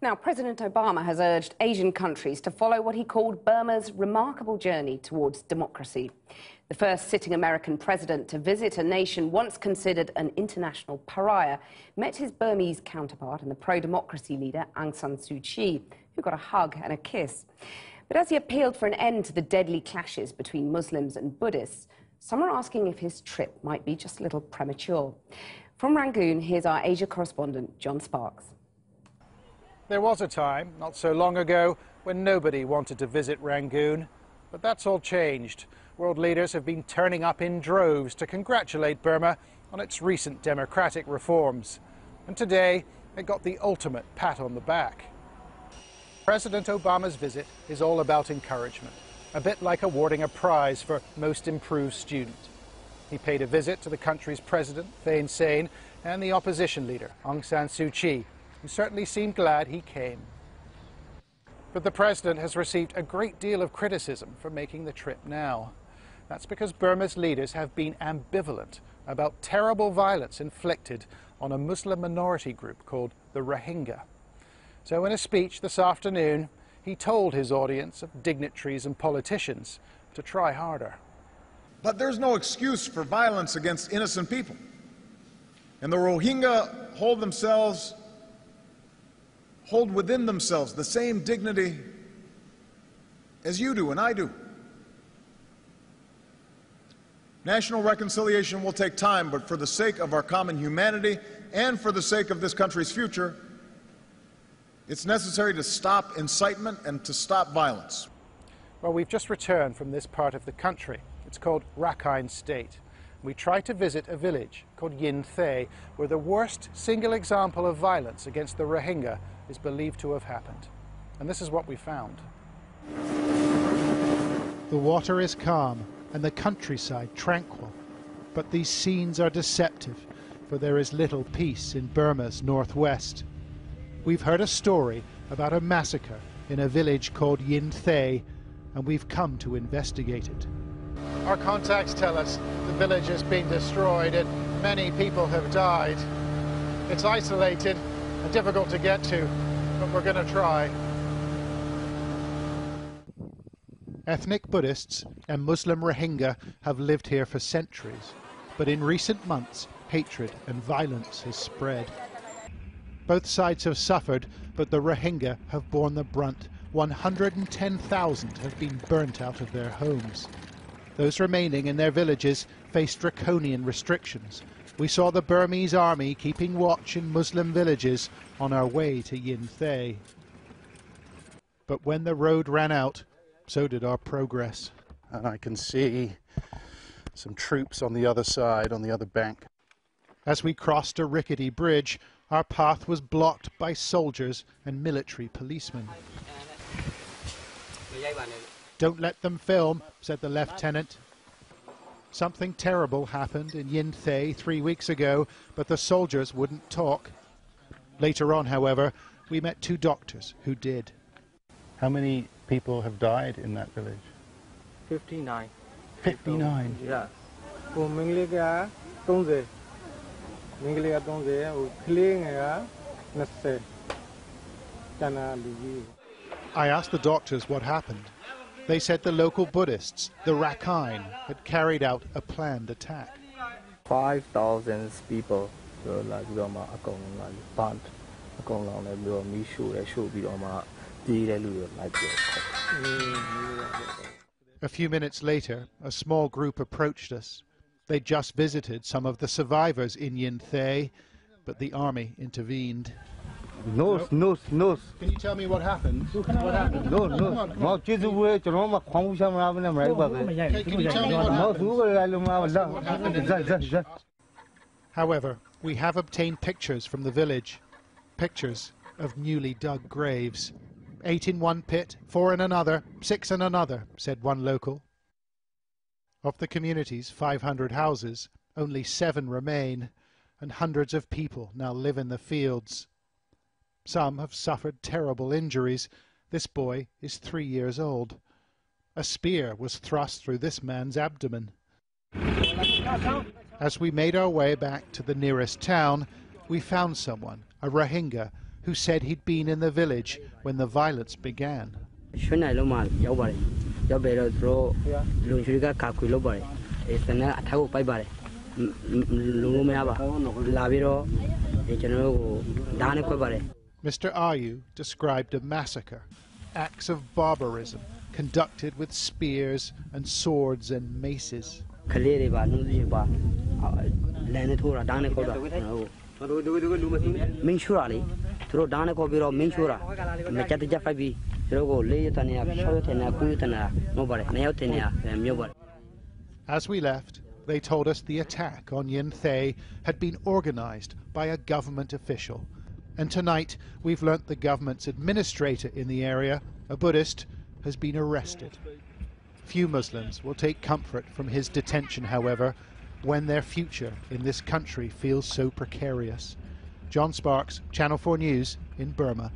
Now, President Obama has urged Asian countries to follow what he called Burma's remarkable journey towards democracy. The first sitting American president to visit a nation once considered an international pariah met his Burmese counterpart and the pro-democracy leader Aung San Suu Kyi, who got a hug and a kiss. But as he appealed for an end to the deadly clashes between Muslims and Buddhists, some are asking if his trip might be just a little premature. From Rangoon, here's our Asia correspondent, John Sparks. There was a time, not so long ago, when nobody wanted to visit Rangoon. But that's all changed. World leaders have been turning up in droves to congratulate Burma on its recent democratic reforms. And today, it got the ultimate pat on the back. President Obama's visit is all about encouragement, a bit like awarding a prize for most improved student. He paid a visit to the country's president, Thein Sein, and the opposition leader, Aung San Suu Kyi, who certainly seemed glad he came. But the president has received a great deal of criticism for making the trip now. That's because Burma's leaders have been ambivalent about terrible violence inflicted on a Muslim minority group called the Rohingya. So in a speech this afternoon, he told his audience of dignitaries and politicians to try harder. But there's no excuse for violence against innocent people. And the Rohingya hold within themselves the same dignity as you do and I do. National reconciliation will take time, but for the sake of our common humanity and for the sake of this country's future, it's necessary to stop incitement and to stop violence. Well, we've just returned from this part of the country. It's called Rakhine State. We tried to visit a village called Yin Thay, where the worst single example of violence against the Rohingya is believed to have happened. And this is what we found. The water is calm and the countryside tranquil. But these scenes are deceptive, for there is little peace in Burma's northwest. We've heard a story about a massacre in a village called Yin Thay, and we've come to investigate it. Our contacts tell us the village has been destroyed and many people have died. It's isolated and difficult to get to, but we're going to try. Ethnic Buddhists and Muslim Rohingya have lived here for centuries, but in recent months, hatred and violence has spread. Both sides have suffered, but the Rohingya have borne the brunt. 110,000 have been burnt out of their homes. Those remaining in their villages face draconian restrictions. We saw the Burmese army keeping watch in Muslim villages on our way to Yin Thay. But when the road ran out, so did our progress. And I can see some troops on the other side, on the other bank. As we crossed a rickety bridge, our path was blocked by soldiers and military policemen. "Don't let them film," said the lieutenant. Something terrible happened in Yin Thay 3 weeks ago, but the soldiers wouldn't talk. Later on, however, we met 2 doctors who did. How many people have died in that village? 59. 59? Yeah. I asked the doctors what happened. They said the local Buddhists, the Rakhine, had carried out a planned attack. 5,000 people A few minutes later, a small group approached us. They just visited some of the survivors in Yin Thay, but the army intervened. No. Can you tell me what happened? What happened? No. Can you tell me what happened? However, we have obtained pictures from the village. Pictures of newly dug graves. 8 in one pit, 4 in another, 6 in another, said one local. Of the community's 500 houses, only 7 remain, and hundreds of people now live in the fields. Some have suffered terrible injuries. This boy is 3 years old. A spear was thrust through this man's abdomen. As we made our way back to the nearest town, we found someone, a Rohingya, who who said he'd been in the village when the violence began. Mr. Ayu described a massacre, acts of barbarism conducted with spears and swords and maces. As we left, they told us the attack on Yin Thay had been organized by a government official. And tonight we've learnt the government's administrator in the area, a Buddhist, has been arrested. Few Muslims will take comfort from his detention, however, when their future in this country feels so precarious. John Sparks, Channel 4 News in Burma.